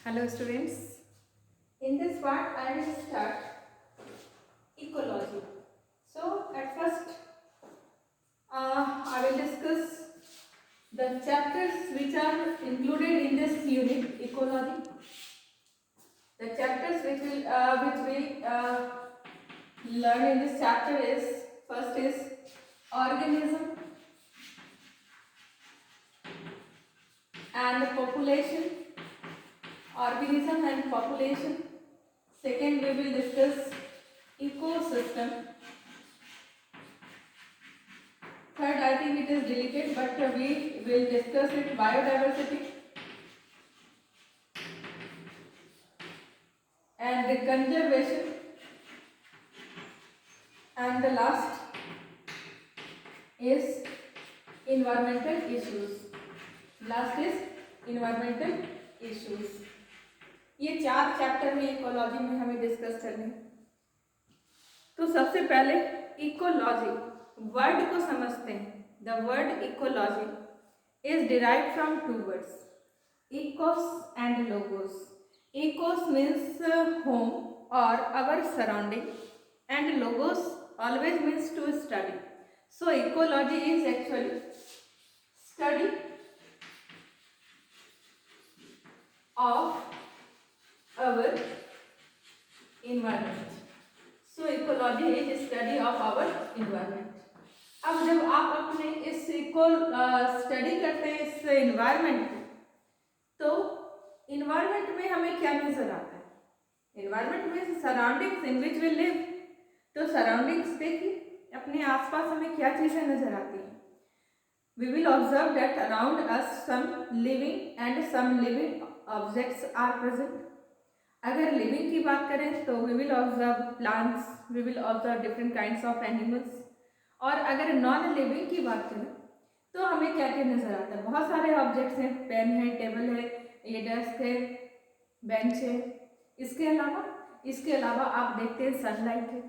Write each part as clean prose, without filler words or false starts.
Hello students. In this part I will start ecology. So at first I will discuss the chapters which are included in this unit ecology. The chapters which we learn in this chapter is first is organism and population. Organism and population. Second, we will discuss ecosystem. Third, I think it is deleted, but we will discuss it, biodiversity and the conservation. And the last is environmental issues. Last is environmental issues. ये 4 chapter में ecology में हमें discuss करने। तो सबसे पहले ecology word को समझते हैं। The word ecology is derived from 2 words, ecos and logos. Ecos means home और our surrounding and logos always means to study. So ecology is actually study of our environment. So ecology is study of our environment. अब जब आप अपने इस को study करते हैं इस environment को, तो environment में हमें क्या नजर आता है? Environment में surroundings in which we live. तो सराउंडिंग्स देखिए, अपने आसपास हमें क्या चीजें नजर आती हैं? We will observe that around us some living and some living objects are present. अगर लिविंग की बात करें तो we will observe plants, we will observe different kinds of animals. और अगर नॉन लिविंग की बात करें तो हमें क्या क्या नजर आता है? बहुत सारे ऑब्जेक्ट्स हैं, पेन है, टेबल है, ये डेस्क है, बेंच है। इसके अलावा आप देखते हैं सनलाइट है,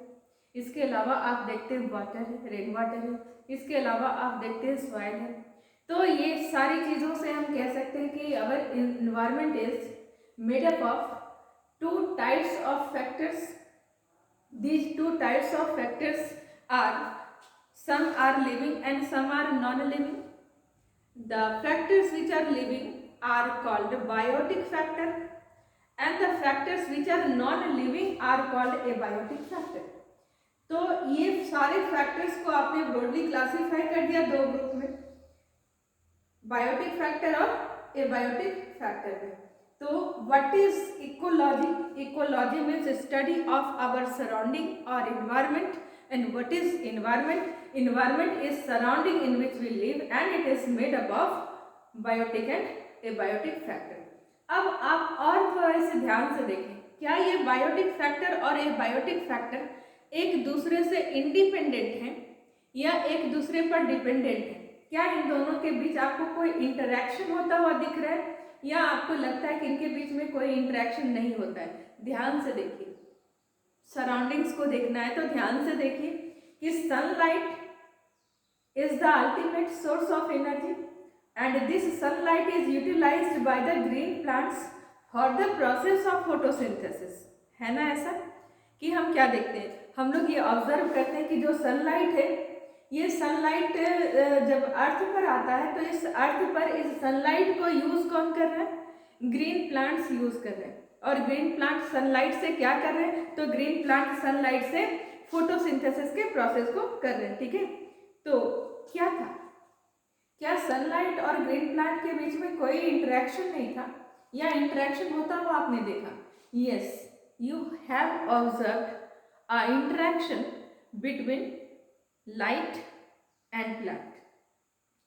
इसके अलावा आप देखते हैं वाटर है, रेन वाटर है, इसके अलावा आप देखते हैं सॉइल है। तो ये सारी चीज़ों से हम कह सकते हैं कि our environment is made up of 2 types of factors. These 2 types of factors are, some are living and some are non-living. The factors which are living are called biotic factor and the factors which are non-living are called abiotic factor. तो ये सारे factors को आपने broadly classify कर दिया 2 group में, biotic factor और abiotic factor में। तो what is ecology? Ecology means study of our surrounding और environment. And what is environment? Environment is surrounding in which we live and it is made up of biotic and abiotic factor. अब आप और थोड़ा से ध्यान से देखें, क्या ये बायोटिक फैक्टर और एबायोटिक फैक्टर एक दूसरे से इंडिपेंडेंट हैं या एक दूसरे पर डिपेंडेंट है? क्या इन दोनों के बीच आपको कोई इंटरेक्शन होता हुआ दिख रहा है या आपको लगता है कि इनके बीच में कोई इंटरेक्शन नहीं होता है? ध्यान से देखिए, सराउंडिंग्स को देखना है तो ध्यान से देखिए कि sunlight is the ultimate source of energy and this sunlight is utilised by the green plants for the process of photosynthesis. है ना ऐसा कि हम क्या देखते हैं? हम लोग ये ऑब्जर्व करते हैं कि जो सनलाइट है, ये सनलाइट जब अर्थ पर आता है तो इस अर्थ पर इस सनलाइट को यूज कौन कर रहा है? ग्रीन प्लांट्स यूज कर रहे हैं। और ग्रीन प्लांट सनलाइट से क्या कर रहे हैं? तो ग्रीन प्लांट सनलाइट से फोटोसिंथेसिस के प्रोसेस को कर रहे हैं। ठीक है, तो क्या था? क्या सनलाइट और ग्रीन प्लांट के बीच में कोई इंटरेक्शन नहीं था या इंटरेक्शन होता हुआ आपने देखा? Yes, you have observed a interaction between light and plant.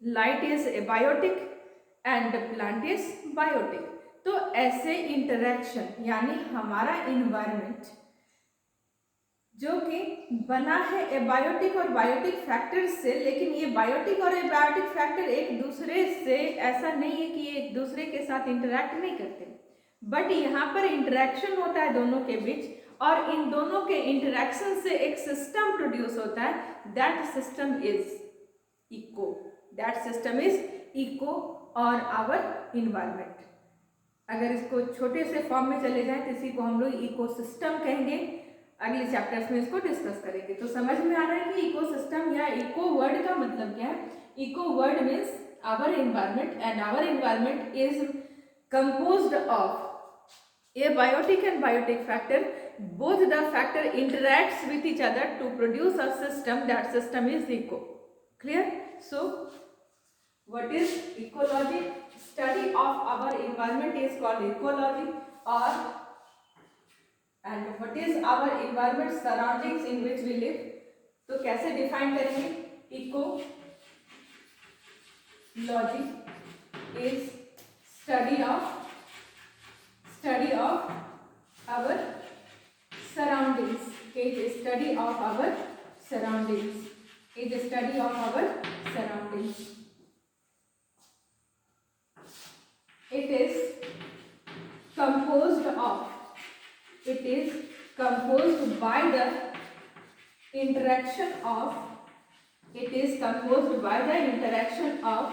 Light is abiotic and plant is biotic. तो ऐसे इंटरेक्शन यानी हमारा इन्वायरमेंट जो कि बना है एबायोटिक और बायोटिक फैक्टर्स से, लेकिन ये बायोटिक और एबायोटिक फैक्टर एक दूसरे से ऐसा नहीं है कि ये एक दूसरे के साथ इंटरेक्ट नहीं करते, बट यहाँ पर इंटरेक्शन होता है दोनों के बीच और इन दोनों के इंटरेक्शन से एक सिस्टम प्रोड्यूस होता है। That system is eco. That system is eco और आवर इन्वायरमेंट। अगर इसको छोटे से फॉर्म में चले जाए तो इसी को हम लोग इकोसिस्टम कहेंगे। अगले चैप्टर्स में इसको डिस्कस करेंगे। तो समझ में आ रहा है कि इकोसिस्टम या इको वर्ड का मतलब क्या है। Eco word means our environment, and our environment is composed of a biotic and biotic factor. Both the factor interacts with each other to produce a system. That system is eco. Clear? So what is ecology? Study of our environment is called ecology. Or and what is our environment, surroundings in which we live? तो कैसे define करेंगे? Ecology is study of our surroundings. It is study of our surroundings. It is study of our surroundings. It is composed by the interaction of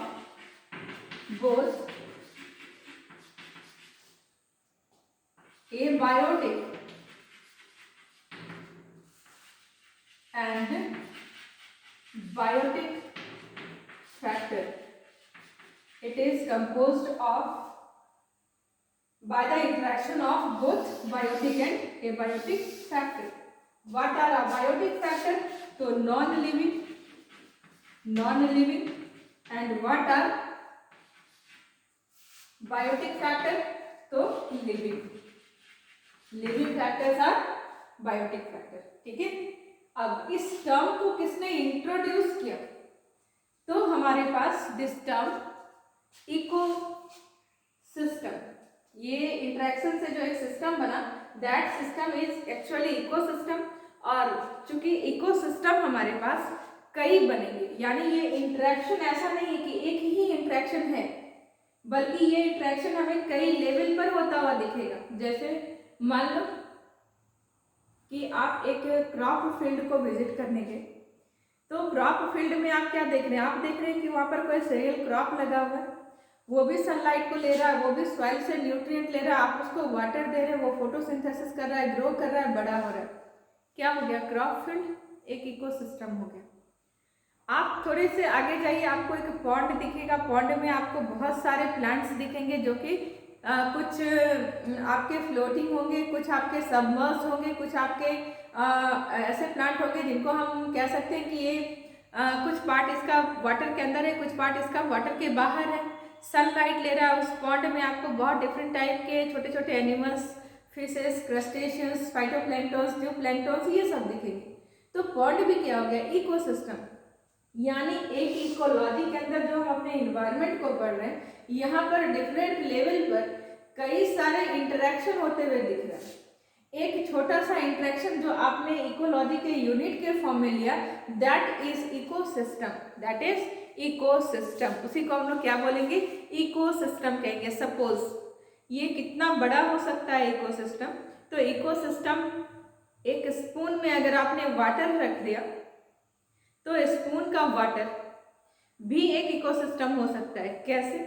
both a biotic and biotic factor. It is composed by the interaction of both biotic and abiotic factor. What are abiotic factor? So non-living, and what are biotic factor? So living factors are biotic factor. ठीक है। अब इस term को किसने introduce किया? तो हमारे पास this term ecosystem, ये इंटरेक्शन से जो एक सिस्टम बना, that system is actually ecosystem. और चूंकि इकोसिस्टम हमारे पास कई बनेंगे, यानी ये इंटरेक्शन ऐसा नहीं है कि एक ही इंटरेक्शन है, बल्कि ये इंटरेक्शन हमें कई लेवल पर होता हुआ दिखेगा। जैसे मान लो कि आप एक क्रॉप फील्ड को विजिट करने गए, तो क्रॉप फील्ड में आप क्या देख रहे हैं? आप देख रहे हैं कि वहाँ पर कोई सीरियल क्रॉप लगा हुआ है, वो भी सनलाइट को ले रहा है, वो भी सॉइल से न्यूट्रिएंट ले रहा है, आप उसको वाटर दे रहे हैं, वो फोटोसिंथेसिस कर रहा है, ग्रो कर रहा है, बड़ा हो रहा है। क्या हो गया? क्रॉप फील्ड एक इकोसिस्टम हो गया। आप थोड़े से आगे जाइए, आपको एक पॉन्ड दिखेगा, पॉन्ड में आपको बहुत सारे प्लांट्स दिखेंगे जो कि कुछ आपके फ्लोटिंग होंगे, कुछ आपके सबमर्ज होंगे, कुछ आपके ऐसे प्लांट होंगे जिनको हम कह सकते हैं कि ये कुछ पार्ट इसका वाटर के अंदर है, कुछ पार्ट इसका वाटर के बाहर है, सनलाइट ले रहा है। उस पॉन्ड में आपको बहुत डिफरेंट टाइप के छोटे छोटे एनिमल्स, फिशेस, क्रस्टेशियंस, फाइटोप्लैंक्टन्स, ज़ूप्लैंक्टन्स, ये सब दिखेंगे। तो पॉन्ड भी क्या हो गया? इकोसिस्टम। यानी एक इकोलॉजी के अंदर जो हम अपने इन्वायरमेंट को पढ़ रहे हैं, यहाँ पर डिफरेंट लेवल पर कई सारे इंटरेक्शन होते हुए दिख रहा है। एक छोटा सा इंटरेक्शन जो आपने इकोलॉजी के यूनिट के फॉर्म में लिया, that is ecosystem, that is ecosystem. उसी को हम लोग क्या बोलेंगे? इकोसिस्टम कहेंगे। सपोज ये कितना बड़ा हो सकता है इकोसिस्टम? तो इकोसिस्टम, एक स्पून में अगर आपने वाटर रख दिया तो स्पून का वाटर भी एक इकोसिस्टम हो सकता है। कैसे?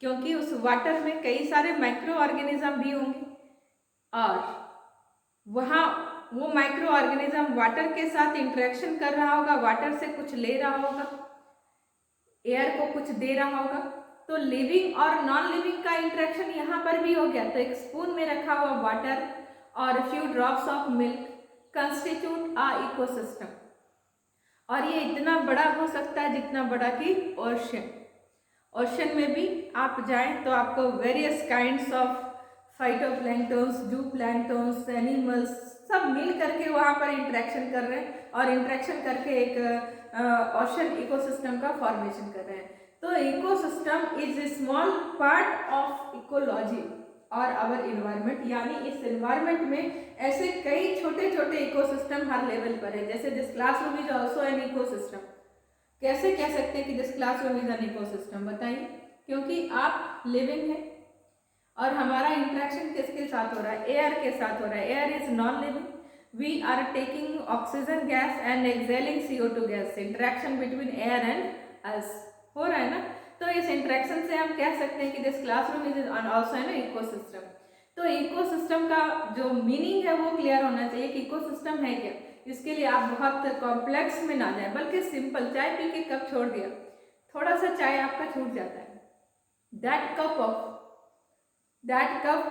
क्योंकि उस वाटर में कई सारे माइक्रो ऑर्गेनिज्म भी होंगे और वहाँ वो माइक्रो ऑर्गेनिज्म वाटर के साथ इंटरेक्शन कर रहा होगा, वाटर से कुछ ले रहा होगा, एयर को कुछ दे रहा होगा। तो लिविंग और नॉन लिविंग का इंटरेक्शन यहाँ पर भी हो गया। तो एक स्पून में रखा हुआ वाटर और few drops of milk constitute a ecosystem. और ये इतना बड़ा हो सकता है जितना बड़ा कि ओशन। ओशन में भी आप जाएं तो आपको various kinds of phytoplanktons, zooplanktons, animals सब मिल करके वहाँ पर इंटरेक्शन कर रहे हैं और इंटरेक्शन करके एक ओशन इकोसिस्टम का फॉर्मेशन कर रहे हैं। तो ecosystem is a small part of ecology और आवर इन्वायरमेंट, यानी इस इन्वायरमेंट में ऐसे कई छोटे छोटे इकोसिस्टम हर लेवल पर है। जैसे this classroom is also an ecosystem. कैसे कह सकते हैं कि this classroom is an ecosystem? बताइए। क्योंकि आप लिविंग है और हमारा इंटरेक्शन किसके साथ हो रहा है? एयर के साथ हो रहा है। Air is non living, we are taking oxygen gas and exhaling CO2 gas. Interaction between air and us हो रहा है ना। तो इस इंटरेक्शन से हम कह सकते हैं कि this classroom is also an ecosystem. तो इकोसिस्टम का जो मीनिंग है वो क्लियर होना चाहिए कि इकोसिस्टम है क्या। इसके लिए आप बहुत कॉम्प्लेक्स में ना जाए, बल्कि सिंपल चाय पी के कप छोड़ दिया, थोड़ा सा चाय आपका छूट जाता है, that cup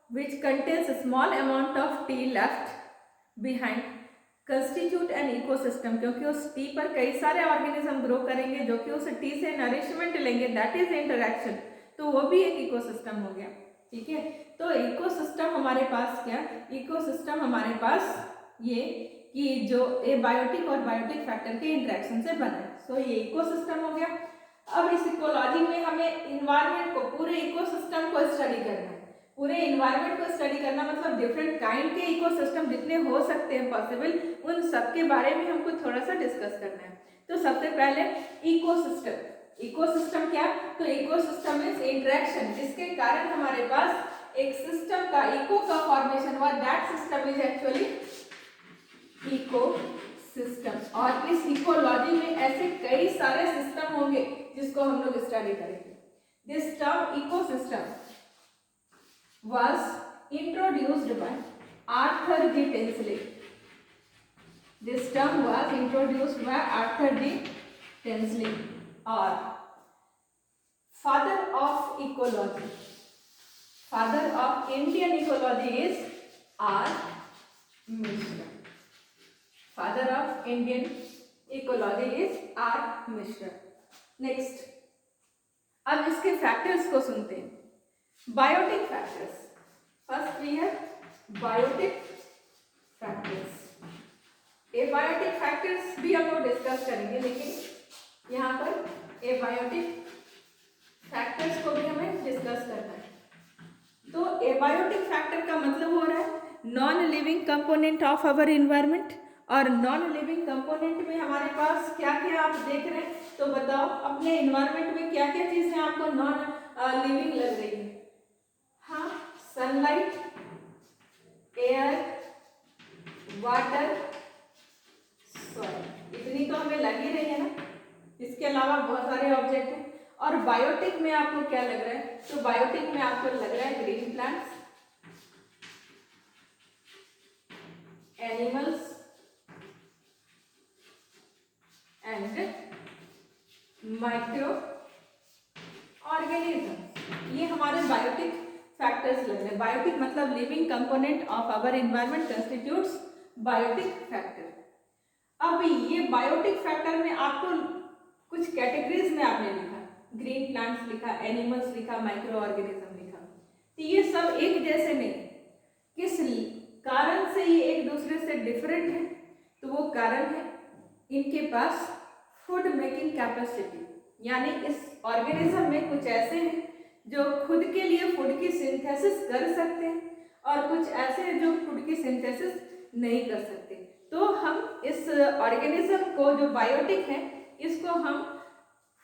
which contains a small amount of tea left behind constitute an ecosystem, क्योंकि उस टी पर कई सारे ऑर्गेनिज्म ग्रो करेंगे जो कि उस टी से नरिशमेंट लेंगे, दैट इज इंटरेक्शन, तो वो भी एक इकोसिस्टम हो गया। ठीक है, तो इकोसिस्टम हमारे पास क्या, इकोसिस्टम हमारे पास ये कि जो एबायोटिक और बायोटिक फैक्टर के इंटरेक्शन से बना है, सो ये इकोसिस्टम हो गया। अब इस इकोलॉजी में हमें इन्वायरमेंट को, पूरे इकोसिस्टम को स्टडी करना है। पूरे इन्वायरमेंट को स्टडी करना मतलब डिफरेंट काइंड के इकोसिस्टम जितने हो सकते हैं पॉसिबल, उन सब के बारे में हमको थोड़ा सा डिस्कस करना है। तो सबसे पहले इकोसिस्टम। इकोसिस्टम क्या, तो इकोसिस्टम मींस इंटरेक्शन जिसके कारण हमारे पास एक सिस्टम का, इको का फॉर्मेशन हुआ, that system is actually ecosystem. और इस इकोलॉजी में ऐसे कई सारे सिस्टम होंगे जिसको हम लोग स्टडी करेंगे। This term ecosystem was introduced by Arthur G. Tinsley. This term was introduced by Arthur G. Tinsley, or father of ecology. Father of Indian ecology is R. Mishra. Father of Indian ecology is R. Mishra. Next, अब इसके factors को सुनते हैं। Biotic factors, first we have biotic factors. Abiotic factors भी हम लोग discuss करेंगे, लेकिन यहाँ पर एबायोटिक फैक्टर्स को भी हमें डिस्कस करना है। तो एबायोटिक फैक्टर का मतलब हो रहा है non living component of our environment. और नॉन लिविंग कंपोनेंट में हमारे पास क्या क्या आप देख रहे हैं, तो बताओ अपने इन्वायरमेंट में क्या क्या चीजें आपको नॉन लिविंग लग रही है। हाँ, सनलाइट, एयर, वाटर, सॉइल, इतनी तो हमें लग ही रही है ना। इसके अलावा बहुत सारे ऑब्जेक्ट हैं। और बायोटिक में आपको क्या लग रहा है, तो बायोटिक में आपको लग रहा है green plants, animals and micro organism, ये हमारे बायोटिक फैक्टर्स लग रहे हैं। बायोटिक मतलब living component of our environment constitutes biotic factor. अब ये बायोटिक फैक्टर में आपको कुछ कैटेगरीज में आपने लिखा, ग्रीन प्लांट्स लिखा, एनिमल्स लिखा, माइक्रो ऑर्गेनिज्म लिखा, तो ये सब एक जैसे नहीं, किस कारण से ये एक दूसरे से डिफरेंट है, तो वो कारण है इनके पास फूड मेकिंग कैपेसिटी, यानी इस ऑर्गेनिज्म में कुछ ऐसे हैं जो खुद के लिए फूड की सिंथेसिस कर सकते हैं और कुछ ऐसे हैं जो फूड की सिंथेसिस नहीं कर सकते। तो हम इस ऑर्गेनिज्म को जो बायोटिक है इसको हम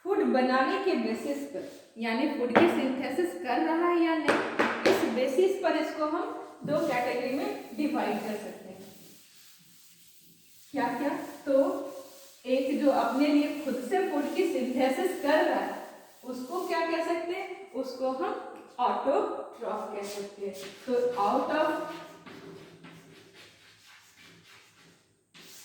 फूड बनाने के बेसिस पर, यानी फूड की सिंथेसिस कर रहा है या नहीं, इस बेसिस पर इसको हम दो कैटेगरी में डिवाइड कर सकते हैं। क्या क्या, तो एक जो अपने लिए खुद से फूड की सिंथेसिस कर रहा है उसको क्या कह सकते हैं, उसको हम ऑटोट्रॉफ कह सकते हैं। तो आउट ऑफ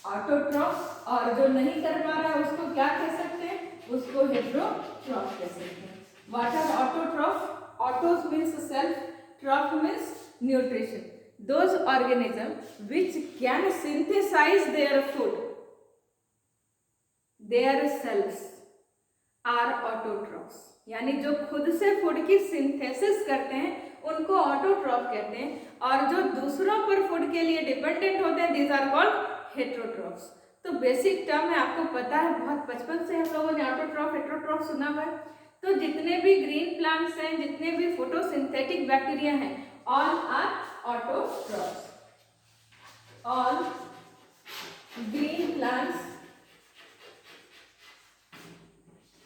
ऑटोट्रॉफ, और जो नहीं कर पा रहा है उसको क्या कह सकते हैं, उसको हेटेरोट्रॉफ कह सकते हैं। What are autotroph? Autos means self, troph means nutrition. Those organisms which can synthesize their food, their cells are autotrophs, यानी जो खुद से फूड की सिंथेसिस करते हैं उनको ऑटोट्रॉफ कहते हैं, और जो दूसरों पर फूड के लिए डिपेंडेंट होते हैं दीज आर कॉल्ड हेटेरोट्रॉफ्स। तो बेसिक टर्म है, आपको पता है, बहुत बचपन से हम लोगों ने ऑटोट्रॉफ हेटेरोट्रॉफ सुना हुआ है। तो जितने भी ग्रीन प्लांट्स हैं, जितने भी फोटोसिंथेटिक बैक्टीरिया हैं, all are autotrophs. All green plants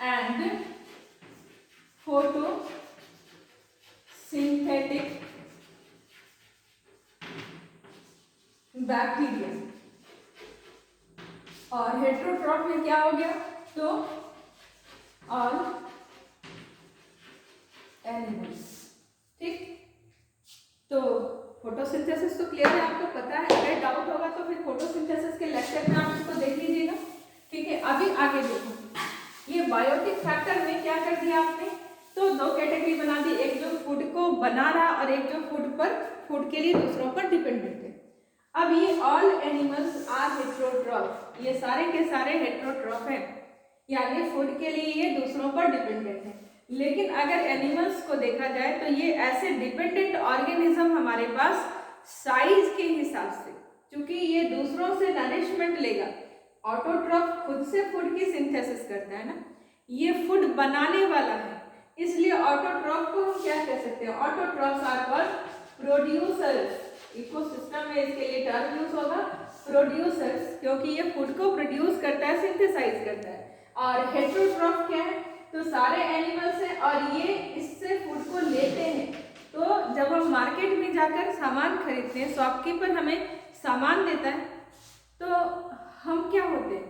and photosynthetic bacteria. और हेटेरोट्रॉफ में क्या हो गया, तो ऑल एनिमल्स। ठीक, तो फोटोसिंथेसिस तो क्लियर है, आपको पता है। अगर डाउट होगा तो फिर फोटोसिंथेसिस के लेक्चर में आप इसको देख लीजिएगा। ठीक है, अभी आगे देखो, ये बायोटिक फैक्टर में क्या कर दिया आपने, तो दो कैटेगरी बना दी, एक जो फूड को बना रहा और एक जो फूड के लिए दूसरों पर डिपेंडेंट है। अब ये ऑल एनिमल्स आर हेटेरोट्रॉफ, ये सारे के सारे हेटेरोट्रॉफ हैं, यानी फूड के लिए ये दूसरों पर डिपेंडेंट है। लेकिन अगर एनिमल्स को देखा जाए तो ये ऐसे डिपेंडेंट ऑर्गेनिज्म हमारे पास साइज के हिसाब से, क्योंकि ये दूसरों से नरिशमेंट लेगा। ऑटोट्रॉफ खुद से फूड की सिंथेसिस करता है ना, ये फूड बनाने वाला है, इसलिए ऑटोट्रॉफ को हम क्या कह सकते हैं, autotrophs are called producers. Ecosystem में इसके लिए टर्म यूज होगा प्रोड्यूसर्स, क्योंकि ये फूड को प्रोड्यूस करता है, सिंथेसाइज करता है। और हेटेरोट्रॉफ क्या है, तो सारे एनिमल्स हैं और ये इससे फूड को लेते हैं। तो जब हम मार्केट में जाकर सामान खरीदते हैं, शॉपकीपर हमें सामान देता है, तो हम क्या होते हैं,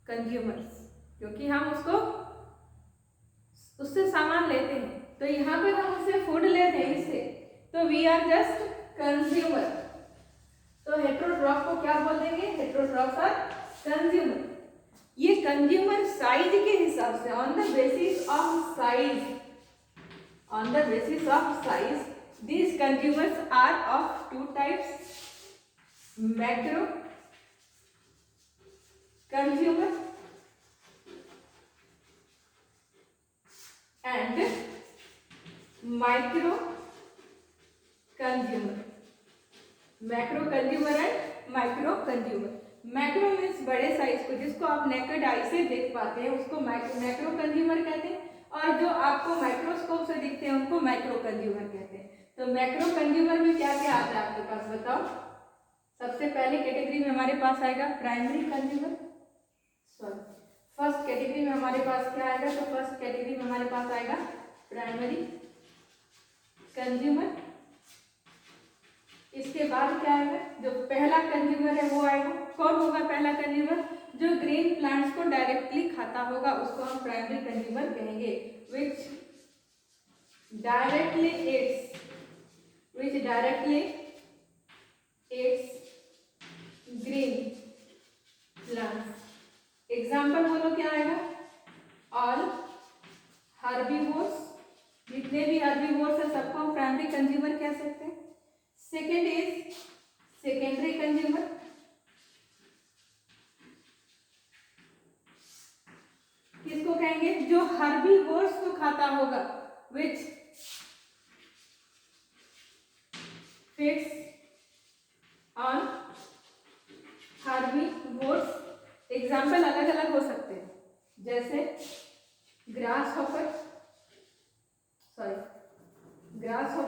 कंज्यूमर्स, क्योंकि हम उससे सामान लेते हैं। तो यहाँ पर हम उससे फूड लेते हैं इससे, तो वी आर जस्ट कंज्यूमर। तो हेटेरोट्रॉफ को क्या बोल देंगे, हेटेरोट्रॉफ्स आर कंज्यूमर। ये कंज्यूमर साइज के हिसाब से, on the basis of size, on the basis of size these consumers are of two types, macro consumer and micro consumer। Macro consumer and micro consumer. Macro means बड़े size को, जिसको आप naked eye से देख पाते हैं, उसको macro consumer कहते हैं, और जो आपको माइक्रोस्कोप से दिखते हैं उनको माइक्रो कंज्यूमर कहते हैं। तो मैक्रो कंज्यूमर में क्या क्या आता है आपके पास, बताओ। सबसे पहले कैटेगरी में हमारे पास आएगा primary consumer, sorry first category में हमारे पास क्या आएगा, तो फर्स्ट कैटेगरी में हमारे पास आएगा प्राइमरी कंज्यूमर। इसके बाद क्या आएगा, जो पहला कंज्यूमर है वो आएगा, कौन होगा पहला कंज्यूमर, जो ग्रीन प्लांट्स को डायरेक्टली खाता होगा, उसको हम प्राइमरी कंज्यूमर कहेंगे। विच directly eats green plants. Example बोलो क्या आएगा, ऑल हर्बीवोर्स, जितने भी हर्बीवोर्स है सबको हम प्राइमरी कंज्यूमर कह सकते हैं। सेकेंड इज सेकेंडरी कंज्यूमर, किसको कहेंगे, जो हर्बीवोर्स को खाता होगा, which feeds on herbivores. Example अलग अलग हो सकते हैं, जैसे ग्रास हॉपर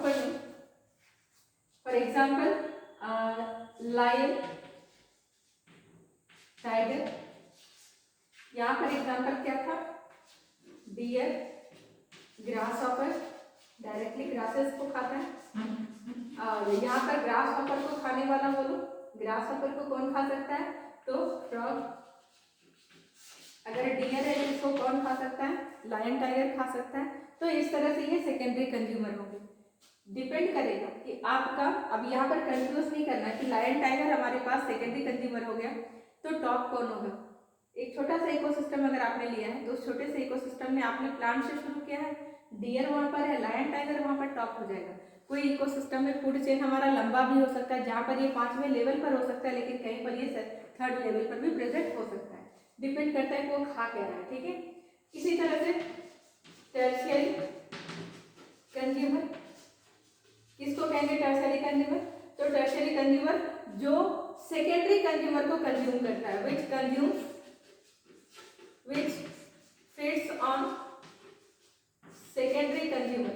नहीं, फॉर एग्जाम्पल लायन, टाइगर। यहाँ पर एग्जाम्पल क्या था, deer, grasshopper directly grasses को खाता है, और यहाँ पर ग्रास हॉपर को खाने वाला बोलो, ग्रास हॉपर को कौन खा सकता है, तो फ्रॉग। अगर डियर है इसको कौन खा सकता है, लायन टाइगर खा सकता है। तो इस तरह से ये सेकेंडरी कंज्यूमर होंगे। डिपेंड करेगा कि आपका, अब यहाँ पर कंफ्यूज नहीं करना कि लायन टाइगर हमारे पास सेकेंडरी कंज्यूमर हो गया तो टॉप कौन होगा। एक छोटा सा इकोसिस्टम अगर आपने लिया है तो उस छोटे से इकोसिस्टम में आपने प्लांट से शुरू किया है, डियर वहाँ पर है, लायन टाइगर वहाँ पर टॉप हो जाएगा। कोई इकोसिस्टम में फूड चेन हमारा लंबा भी हो सकता है, जहाँ पर ये 5वें लेवल पर हो सकता है, लेकिन कहीं पर ये 3rd लेवल पर भी प्रेजेंट हो सकता है। डिपेंड करता है वो खा क्या रहा है। ठीक है, इसी तरह से टर्शियरी कंज्यूमर, किसको कहेंगे टर्शियरी कंज्यूमर, तो टर्शियरी कंज्यूमर जो सेकेंडरी कंज्यूमर को कंज्यूम करता है, which feeds on secondary consumer।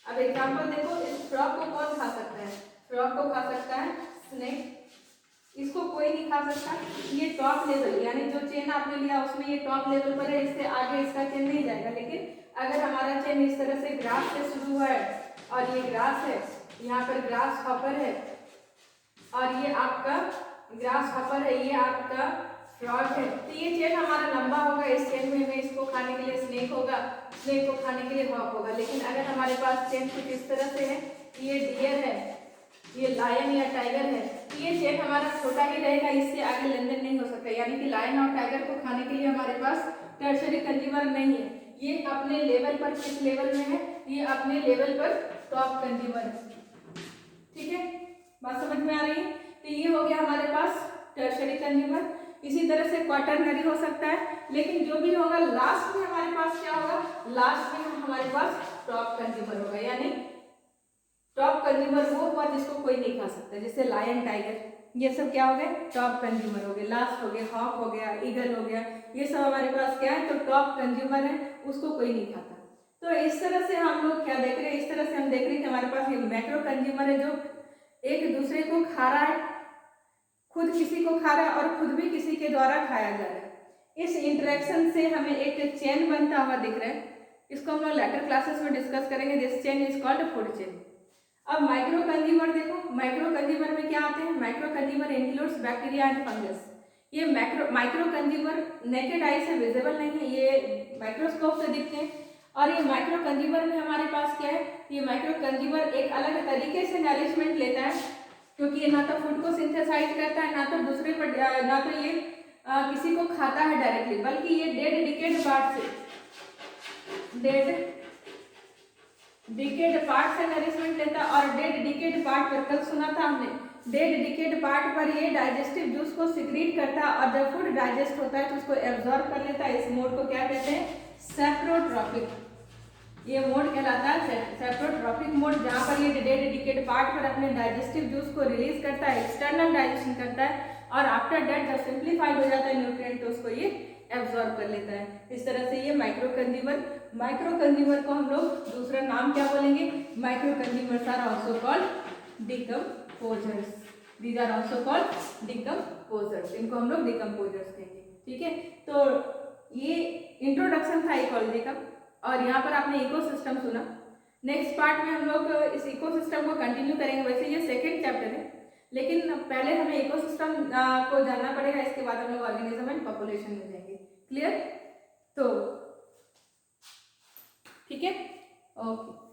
अब एग्जाम्पल देखो, इस फ्रॉग को कौन खा सकता है, फ्रॉग को खा सकता है स्नेक, इसको कोई नहीं खा सकता। ये टॉप लेवल, यानी जो चेन आपने लिया उसमें ये टॉप लेवल पर है, इससे आगे इसका चेन नहीं जाएगा। लेकिन अगर हमारा चेन इस तरह से ग्रास से शुरू हुआ है और ये ग्रास है, यहाँ पर ग्रास हॉपर है, और ये आपका ग्रास हॉपर है, ये आपका रॉड है, तो ये चेन हमारा लंबा होगा, इस चेन में हमें इसको खाने के लिए स्नेक होगा, स्नेक को खाने के लिए हॉक होगा। लेकिन अगर हमारे पास चेन कुछ इस तरह से है, ये डियर है, ये लायन या टाइगर है, तो ये चेन हमारा छोटा ही रहेगा, इससे आगे लेन देन नहीं हो सकता। यानी कि लायन और टाइगर को खाने के लिए हमारे पास टर्शरी कंज्यूमर नहीं है। ये अपने लेवल पर, किस लेवल में है, ये अपने लेवल पर टॉप कंज्यूमर है। ठीक है, बात समझ में आ रही है? तो ये हो गया हमारे पास टर्शरी कंज्यूमर। इसी तरह से क्वाटरनरी हो सकता है, लेकिन जो भी होगा लास्ट में हमारे पास क्या होगा, लास्ट में हमारे पास टॉप कंज्यूमर होगा। यानी टॉप कंज्यूमर वो हुआ जिसको कोई नहीं खा सकता, जैसे लायन, टाइगर, ये सब क्या हो गए, टॉप कंज्यूमर हो गए। लास्ट हो गया हॉक हो गया, ईगल हो गया, ये सब हमारे पास क्या है, तो टॉप कंज्यूमर है, उसको कोई नहीं खाता। तो इस तरह से हम लोग क्या देख रहे हैं, इस तरह से हम देख रहे हैं कि हमारे पास ये मैक्रो कंज्यूमर है जो एक दूसरे को खा रहा है, खुद किसी को खा रहा है और खुद भी किसी के द्वारा खाया जा रहा है। इस इंटरेक्शन से हमें एक चेन बनता हुआ दिख रहा है, इसको हम लोग लेटर क्लासेस में डिस्कस करेंगे। This chain is called food chain. अब माइक्रो कंज्यूमर देखो, माइक्रो कंज्यूमर में क्या आते हैं, micro consumer includes bacteria and fungus. ये माइक्रो कंज्यूमर नेकेड आई से विजिबल नहीं है, ये माइक्रोस्कोप से दिखते हैं। और ये माइक्रो कंज्यूमर में हमारे पास क्या है, ये माइक्रो कंज्यूमर एक अलग तरीके से नरिशमेंट लेता है, क्योंकि ये ना तो फूड को सिंथेसाइज करता है, ना तो दूसरे पर, ना तो ये किसी को खाता है डायरेक्टली, बल्कि ये डेड डिकेड पार्ट से, डेड डिकेड पार्ट से नरिशमेंट लेता है। और डेड डिकेड पार्ट पर कल सुना था हमने, डेड डिकेड पार्ट पर ये डाइजेस्टिव जूस को सिक्रीट करता है, और जब फूड डाइजेस्ट होता है तो उसको एब्जॉर्ब कर लेता है। इस मोड को क्या कहते हैं, सेप्रोट्रॉपिक। ये मोड कहलाता है सेप्रोट्रॉपिक मोड, जहाँ पर ये डेड डिकेड पार्ट पर अपने डाइजेस्टिव जूस को रिलीज करता है, एक्सटर्नल डाइजेशन करता है, और आफ्टर डेट जब सिंप्लीफाइड हो जाता है न्यूट्रिएंट तो उसको ये एब्जॉर्ब कर लेता है। इस तरह से ये माइक्रो कंज्यूमर को हम लोग दूसरा नाम क्या बोलेंगे, micro consumers are also called decomposers. These are also called decomposers, इनको हम लोग डिकम्पोजर्स कहेंगे। ठीक है, तो ये इंट्रोडक्शन था इकोलॉजी का, और यहाँ पर आपने इकोसिस्टम सुना। नेक्स्ट पार्ट में हम लोग इस इकोसिस्टम को कंटिन्यू करेंगे। वैसे ये सेकेंड चैप्टर है, लेकिन पहले हमें इकोसिस्टम को जानना पड़ेगा, इसके बाद हम लोग ऑर्गेनिज्म एंड पॉपुलेशन में जाएंगे। क्लियर? तो ठीक है, ओके।